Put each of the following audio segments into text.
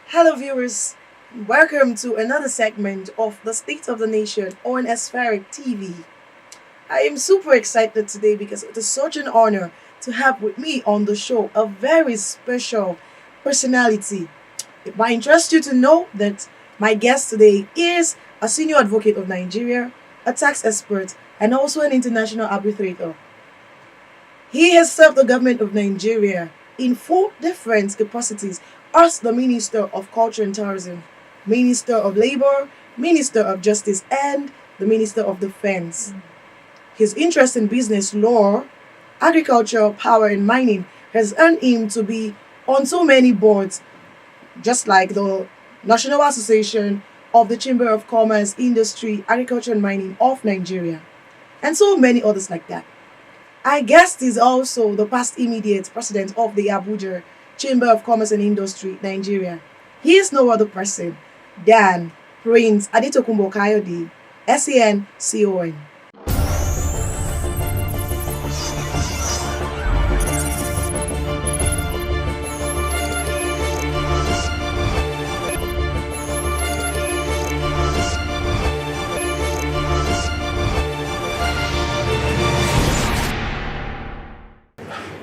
Hello, viewers. Welcome to another segment of the State of the Nation on Aspheric TV. I am super excited today because it is such an honor to have with me on the show a very special personality. It might interest you to know that my guest today is a senior advocate of Nigeria, a tax expert, and also an international arbitrator. He has served the government of Nigeria in four different capacities as the Minister of Culture and Tourism, Minister of Labor, Minister of Justice, and the Minister of Defense. His interest in business law, agriculture, power, and mining has earned him to be on so many boards, just like the National Association of the Chamber of Commerce, Industry, Agriculture, and Mining of Nigeria, and so many others like that. Our guest is also the past immediate president of the Abuja Chamber of Commerce and Industry, Nigeria. He is no other person than Prince Adetokunbo Kayode, SAN-CON.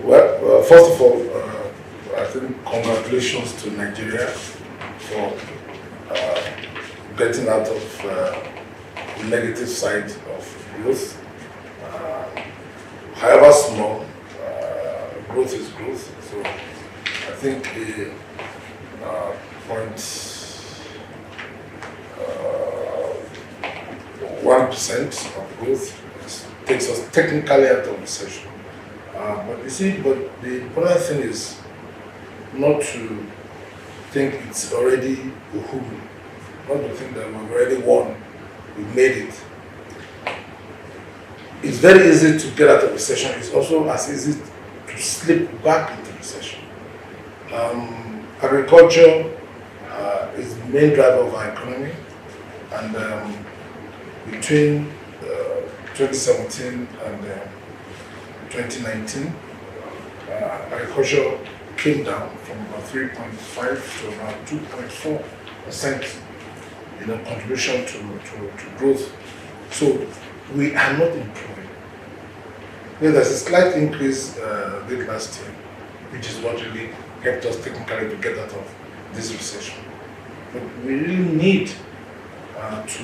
Well, first of all, I think congratulations to Nigeria for getting out of the negative side of growth. However small, growth is growth. So I think the point 1% of growth takes us technically out of recession. But you see, the important thing is not to think it's already uhuru, not to think that we've already won, we've made it. It's very easy to get out of recession. It's also as easy to slip back into recession. Agriculture is the main driver of our economy, and between 2017 and 2019, agriculture came down from about 3.5 to about 2.4%, contribution to growth. So we are not improving. There's a slight increase late last year, which is what really helped us technically to get out of this recession. But we really need to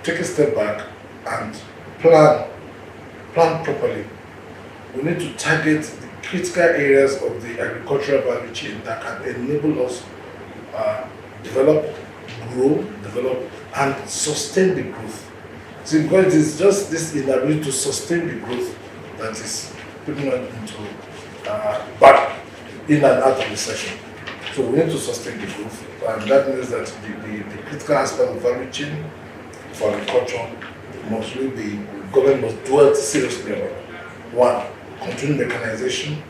take a step back and plan properly. We need to target the critical areas of the agricultural value chain that can enable us develop, and sustain the growth. See, because it is just this inability to sustain the growth that is putting us into back in and out of recession. So we need to sustain the growth, and that means that the critical aspect of value chain for agriculture must really be, government must dwell seriously on. One, continued mechanization.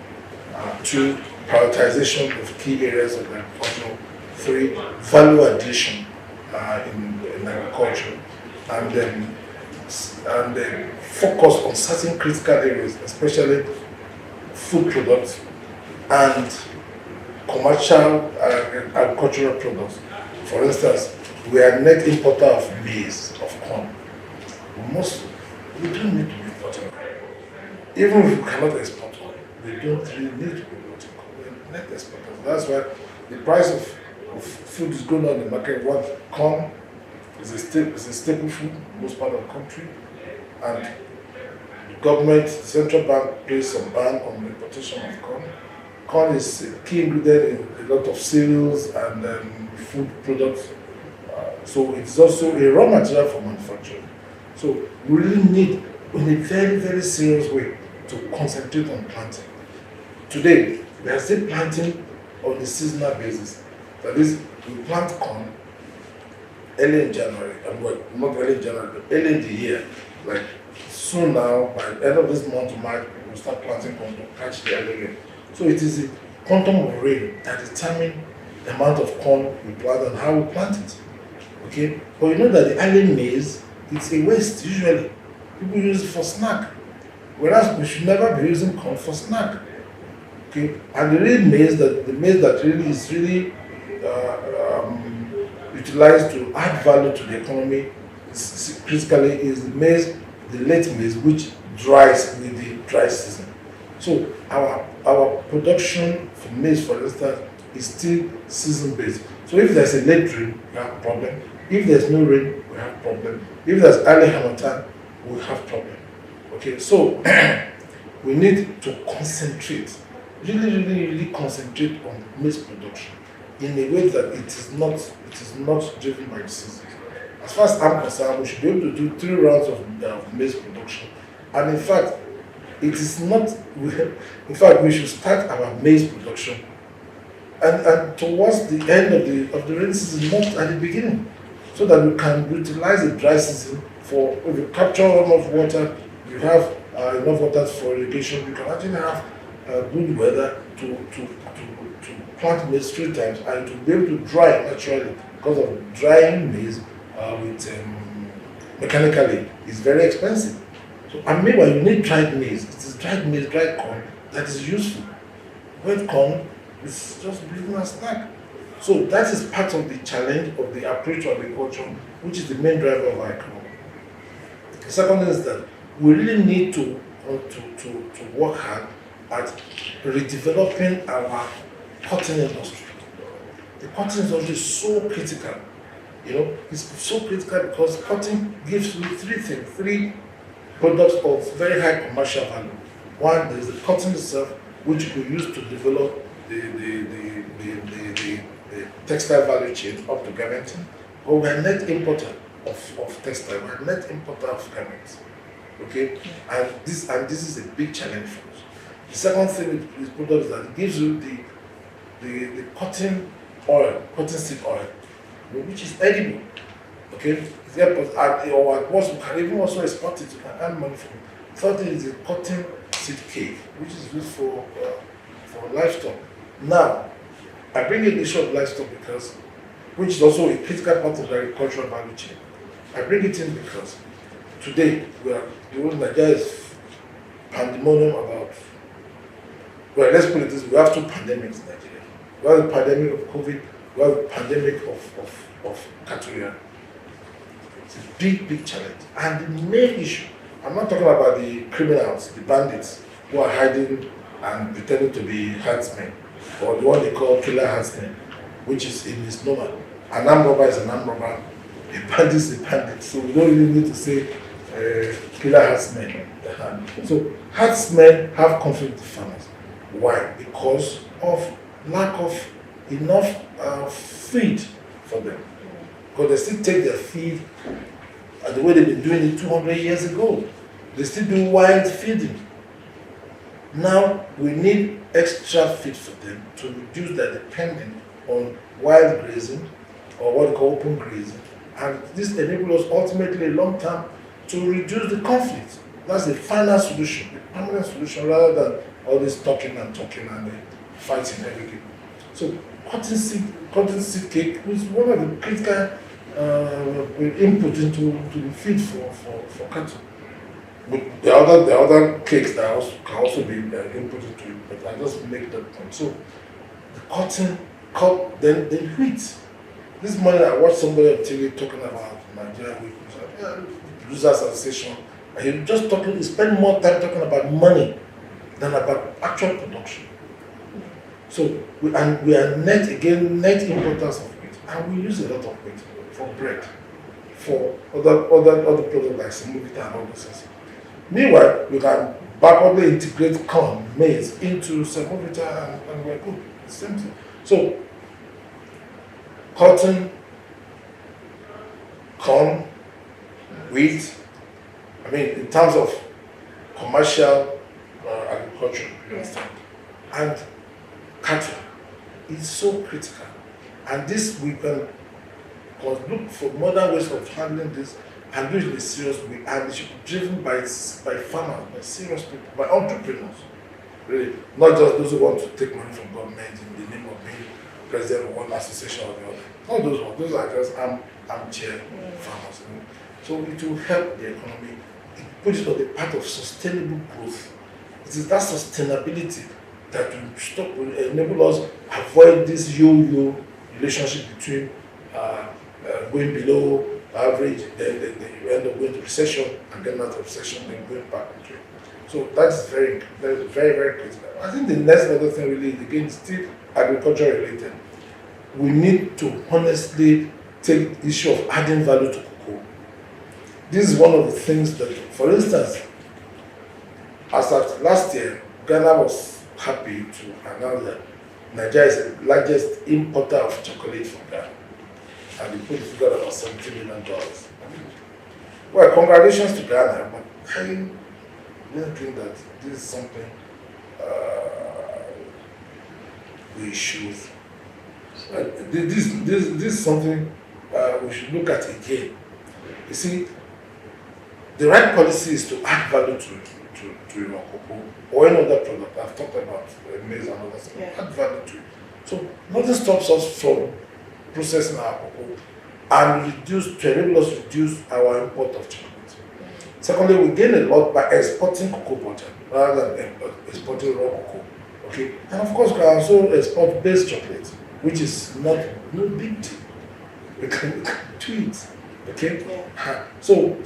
Two, prioritization of key areas of agriculture. Three, value addition in agriculture. And then focus on certain critical areas, especially food products and commercial agricultural products. For instance, we are net importer of maize, of corn. We don't need to be importing corn. Even if we cannot export corn, we don't really need to be importing corn. We're net exporters. That's why the price of food is going on in the market. Corn is a staple food in most part of the country, and the government, the central bank, placed some ban on the importation of corn. Corn is a key ingredient in a lot of cereals and food products. So it's also a raw material for manufacturing. So we really need, in a very, very serious way, to concentrate on planting. Today, we are still planting on a seasonal basis. That is, we plant corn early in January, not early in January, but early in the year, like soon now, by the end of this month to March, we will start planting corn to catch the early rain. So it is the quantum of rain that determines the amount of corn we plant and how we plant it. Okay? But you know that the early maize, it's a waste usually. People use it for snack. Whereas we should never be using corn for snack. Okay? And the real maize, the maize that really is really utilized to add value to the economy critically is the maize, the late maize, which dries with the dry season. So our production for maize, for instance, is still season based. So if there's a late rain, we have a problem. If there's no rain, we have a problem. If there's early harmattan, we have a problem. Okay, so we need to concentrate, really concentrate on maize production in a way that it is not driven by the season. As far as I'm concerned, we should be able to do 3 rounds of maize production. And in fact, it is not, in fact, we should start our maize production and towards the end of the rainy season, not at the beginning, so that we can utilize the dry season for, if you capture enough water, you have enough water for irrigation, you can actually have good weather to plant maize 3 times and to be able to dry naturally, because of drying maize mechanically is very expensive. So, and meanwhile, you need dried maize. It is dried maize, dried corn that is useful. Wet corn is just breathing a snack. So that is part of the challenge of the approach to agriculture, which is the main driver of our economy. The second is that we really need to work hard at redeveloping our cotton industry. The cotton industry is so critical. You know, it's so critical because cotton gives you 3 products of very high commercial value. One, there is the cotton itself, which you use to develop the textile value chain up to garmenting. But we are net importer of textile, we are net importer of garments. Okay? And this is a big challenge for us. The second thing with this product is that it gives you the cotton oil, cotton seed oil, which is edible. Okay? Or at most, we can even also export it, you can earn money from it. Third thing is the cotton seed cake, which is used for livestock. Now, I bring in the issue of livestock because, which is also a critical part of the agricultural value chain. I bring it in because today, Nigeria is pandemonium about, well, let's put it this way, we have 2 pandemics in Nigeria. We have the pandemic of COVID, we have the pandemic of cattle. It's a big challenge. And the main issue, I'm not talking about the criminals, the bandits, who are hiding and pretending to be herdsmen, or the one they call killer herdsmen, which is a misnomer. An armed robber is an armed robber, a bandit is a bandit. So we don't really need to say killer herdsmen. So herdsmen have conflict with farmers. Why? Because of lack of enough feed for them. Because they still take their feed the way they've been doing it 200 years ago. They still do wild feeding. Now we need extra feed for them to reduce their dependence on wild grazing, or what we call open grazing. And this enables us ultimately long term to reduce the conflict. That's the final solution, the permanent solution, rather than all this talking and fighting every day. So cotton seed cake is one of the critical input into the feed for cattle. But the other cakes that can also be input into it, but I just make that point. So the cotton, then wheat. This morning I watched somebody on TV talking about Nigeria Users Association, and he spend more time talking about money than about actual production. So we are net importers of wheat, and we use a lot of wheat for bread, for other products like semovita and all those things. Meanwhile, we can backwardly integrate corn, maize into semovita and we're good. The same thing. So cotton, corn, wheat, I mean, in terms of commercial agriculture, you understand, and cattle is so critical. And this we can look for modern ways of handling this and do it in a serious way, and it should be driven by farmers, by serious people, by entrepreneurs. Really, not just those who want to take money from government in the name of being president of one association or the other. Not those ones. Those are just armchair farmers. You know? So it will help the economy. It puts it on the path of sustainable growth. It is that sustainability that will enable us avoid this yo-yo relationship between going below average, then you end up going to recession, and then out of recession, then going back into it. So that's very, very critical. I think the next other thing really, again, still agriculture related. We need to honestly take the issue of adding value to cocoa. This is one of the things that, for instance, as at last year, Ghana was happy to announce that Nigeria is the largest importer of chocolate from Ghana. And they put the figure about $70 million. Well, congratulations to Ghana, but I don't think that this is something we should. This is something we should look at again. You see, the right policy is to add value to your cocoa or any other product. I've talked about maize and others. Yeah. Add value to it. So nothing stops us from processing our cocoa and enable us to reduce our import of chocolate. Secondly, we gain a lot by exporting cocoa butter rather than exporting raw cocoa. Okay, and of course, we can also export base chocolate, which is no big deal. We can do it. Okay, yeah. So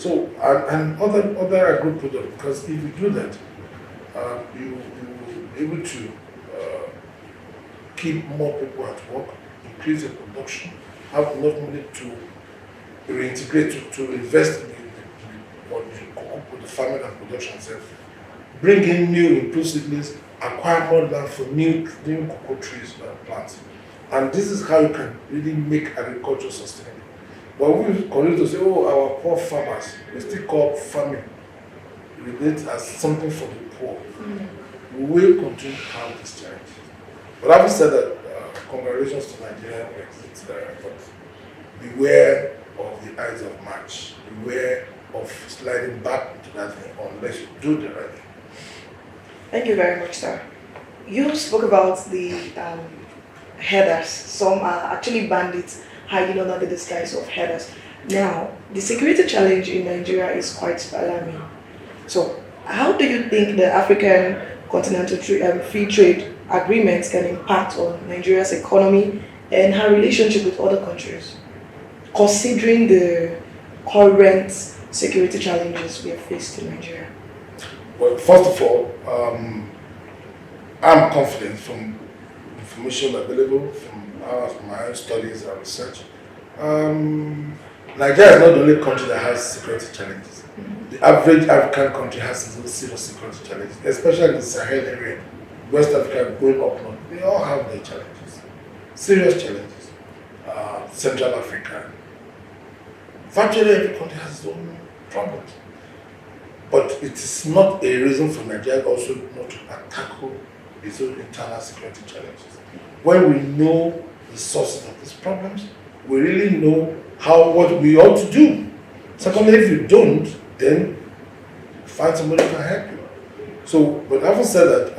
and other agro products, because if you do that, you will be able to keep more people at work, increase the production, have enough money to reintegrate, to invest in the farming and production itself, bring in new improved seedlings, acquire more land for new cocoa trees and plants. And this is how you can really make agriculture sustainable. But we continue to say, oh, our poor farmers, we still call farming relate as something for the poor. We will continue to have this challenge. But having said that, congratulations to Nigeria, but beware of the eyes of March. Beware of sliding back into that thing unless you do the right thing. Thank you very much, sir. You spoke about the headers. Some are actually bandits hiding under the disguise of headers. Now, the security challenge in Nigeria is quite alarming. So, how do you think the African Continental Free Trade Agreements can impact on Nigeria's economy and her relationship with other countries, considering the current security challenges we have faced in Nigeria? Well, first of all, I'm confident from information available from my own studies and research. Nigeria is not the only country that has security challenges. The average African country has serious security challenges, especially in the Sahel area, West Africa, going up north. They all have their challenges, serious challenges. Central Africa, virtually every country has its own problems. But it is not a reason for Nigeria also not to tackle its own internal security challenges. When we know the sources of these problems, we really know what we ought to do. Secondly, if you don't, then find somebody who can help you. So, but having said that,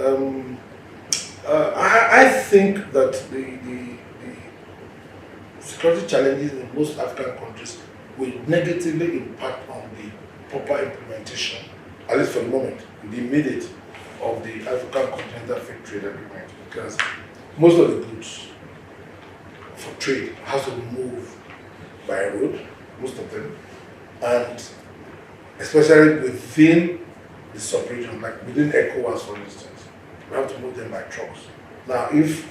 I think that the security challenges in most African countries will negatively impact on the proper implementation, at least for the moment, the immediate, of the African Continental Free Trade Agreement, because most of the goods for trade has to move by road, most of them, and especially within the sub-region, like within ECOWAS, for instance, we have to move them by trucks. Now, if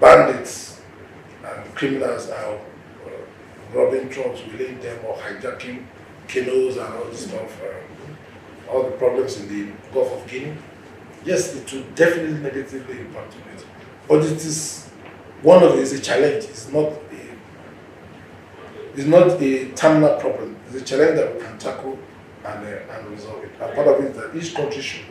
bandits and criminals are robbing trucks, wheeling them, or hijacking canoes and all this stuff, all the problems in the Gulf of Guinea, yes, it will definitely negatively impact on it. But it is it's a challenge. It's not a terminal problem. It's a challenge that we can tackle and resolve it. And part of it is that each country should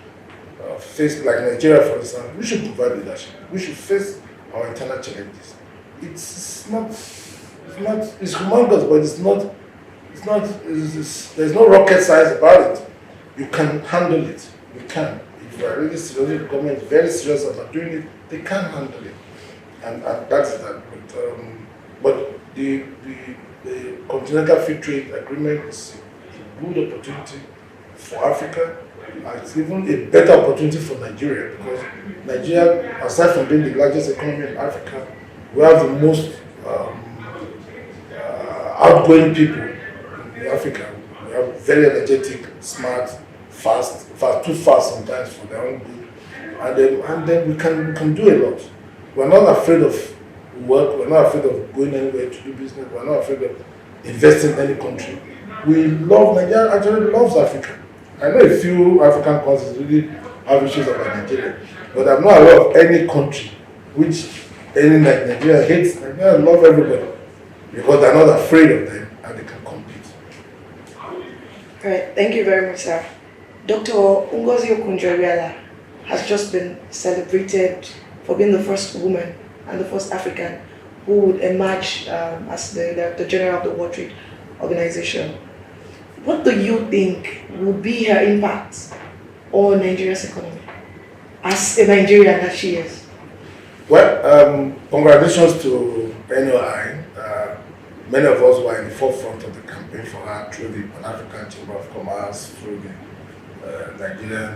face, like Nigeria, for instance, we should provide leadership. We should face our internal challenges. It's humongous, but it's not It's not. There's no rocket science about it. You can handle it. You can. If you are really serious, if the government is very serious about doing it, they can handle it, and that is that. But the Continental Free Trade Agreement is a good opportunity for Africa. It's even a better opportunity for Nigeria, because Nigeria, aside from being the largest economy in Africa, we have the most outgoing people in Africa. We have very energetic, smart, fast, too fast sometimes for their own good, and then we can do a lot. We're not afraid of work. We're not afraid of going anywhere to do business. We're not afraid of investing in any country. We love Nigeria. Actually, loves Africa. I know a few African countries really have issues about Nigeria, but I'm not aware of any country which any Nigeria hates. Nigeria love everybody because they're not afraid of them and they can compete. All right, thank you very much, sir. Dr. Ngozi Okonjo-Iweala has just been celebrated for being the first woman and the first African who would emerge as the general of the World Trade Organization. What do you think would be her impact on Nigeria's economy as a Nigerian that she is? Well, congratulations to NOI. Many of us were in the forefront of the campaign for her through the Pan-African Chamber of Commerce, through the Nigerian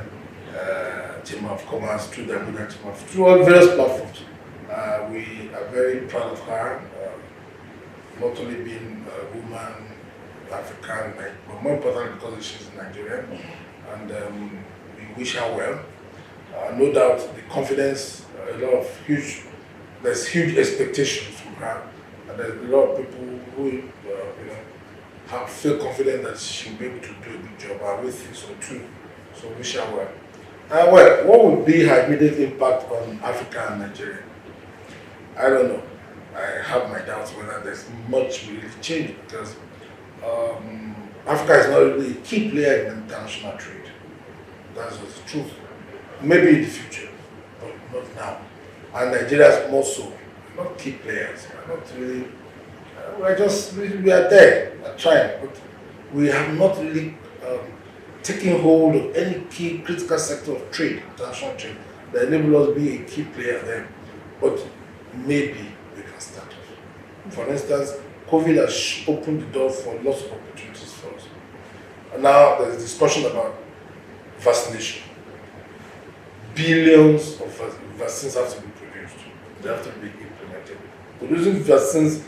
Chamber of Commerce, through the Abuja Chamber, through all various platforms. We are very proud of her, not only being a woman, African, but more importantly because she's Nigerian, and we wish her well. No doubt the confidence, there's huge expectations from her, and there's a lot of people who feel confident that she'll be able to do a good job, and we think so too. So wish her well. Well, what would be her immediate impact on Africa and Nigeria? I don't know. I have my doubts whether there's much really change, because Africa is not really a key player in international trade. That's just the truth. Maybe in the future, but not now. And Nigeria is more so. We're not key players. We're not really. We are there. We're trying, but we have not really taken hold of any key critical sector of trade, international trade, that enable us to be a key player there. But maybe we can start off. For instance, COVID has opened the door for lots of opportunities for us. And now there's a discussion about vaccination. Billions of vaccines have to be produced. They have to be implemented. Producing vaccines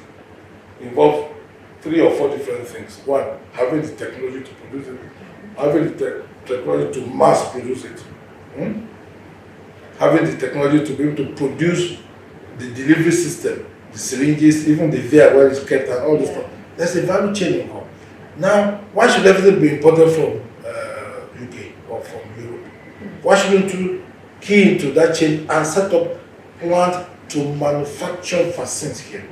involves 3 or 4 different things. One, having the technology to produce it, having the technology to mass produce it, having the technology to be able to produce the delivery system, the syringes, even the vial where it's kept, and all this stuff. There's a value chain involved. Now, why should everything be imported from UK or from Europe? Why shouldn't you key into that chain and set up plant to manufacture vaccines here,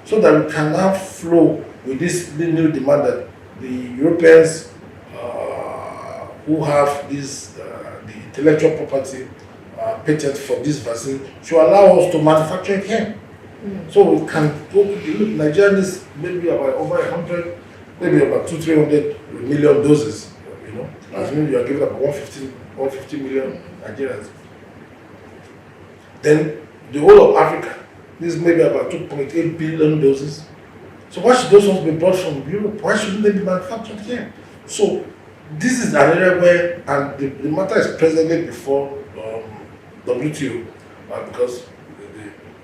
so that we can now flow with this new demand that the Europeans who have this the intellectual property patent for this vaccine should allow us to manufacture it here. So we can go to Nigeria is maybe about over 100, maybe about 200-300 million doses. As means you are giving about 150 million Nigerians. Then the whole of Africa, this is maybe about 2.8 billion doses. So why should those ones be brought from Europe? Why shouldn't they be manufactured here? So this is an area where, and the matter is presently before WTO, because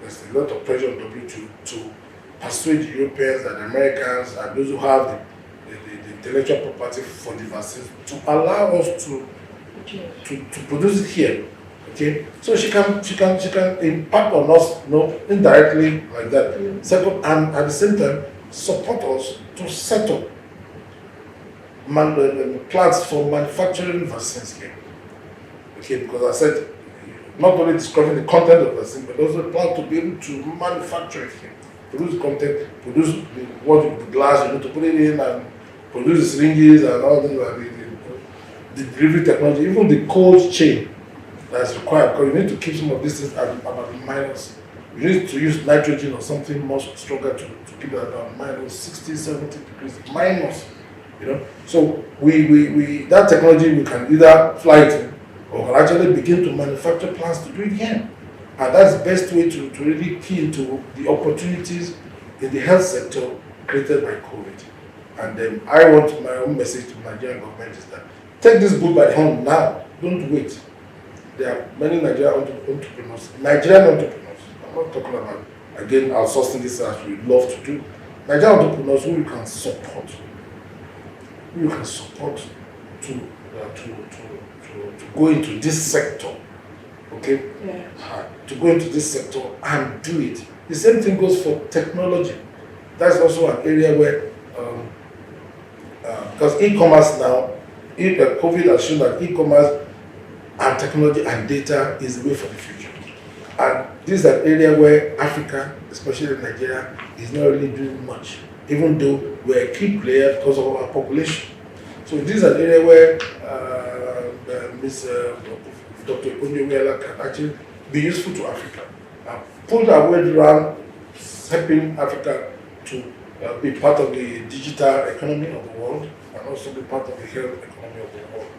there's a lot of pressure on WTO to persuade the Europeans and the Americans and those who have the intellectual property for the vaccines to allow us to produce it here. Okay, so she can impact on us, indirectly like that. Second, and at the same time support us to set up plants for manufacturing vaccines here. Okay, because I said not only describing the content of the vaccine, but also plan to be able to manufacture it here, produce content, produce the glass, to put it in, and produce the syringes and all things like the delivery technology, even the cold chain that's required, because you need to keep some of these things at about minus. You need to use nitrogen or something more stronger to keep it at about minus 60, 70 degrees minus. You know, so we that technology we can either fly it in or can actually begin to manufacture plants to do it here. And that's the best way to really key into the opportunities in the health sector created by COVID. And I want my own message to the Nigerian government is that take this bull by the horn now. Don't wait. There are many Nigerian entrepreneurs. I'm not talking about, again, outsourcing this as we love to do. Nigerian entrepreneurs who you can support. Who you can support to go into this sector. Okay? Yeah. To go into this sector and do it. The same thing goes for technology. That's also an area where, because e-commerce now, COVID has shown that e-commerce and technology and data is the way for the future. And this is an area where Africa, especially Nigeria, is not really doing much, even though we're a key player because of our population. So this is an area where Dr. Kayode can actually be useful to Africa. Put our weight around helping Africa to be part of the digital economy of the world and also be part of the health economy of the world.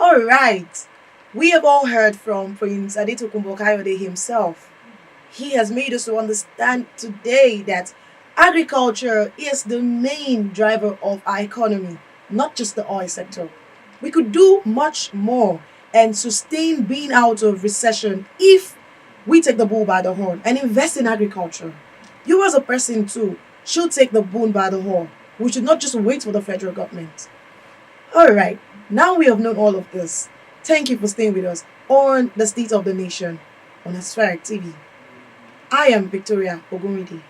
All right. We have all heard from Prince Adetokunbo Kayode himself. He has made us to understand today that agriculture is the main driver of our economy, not just the oil sector. We could do much more and sustain being out of recession if we take the bull by the horn and invest in agriculture. You as a person too should take the bull by the horn. We should not just wait for the federal government. All right, now we have known all of this. Thank you for staying with us on the State of the Nation on Aspheric TV. I am Victoria Ogunridi.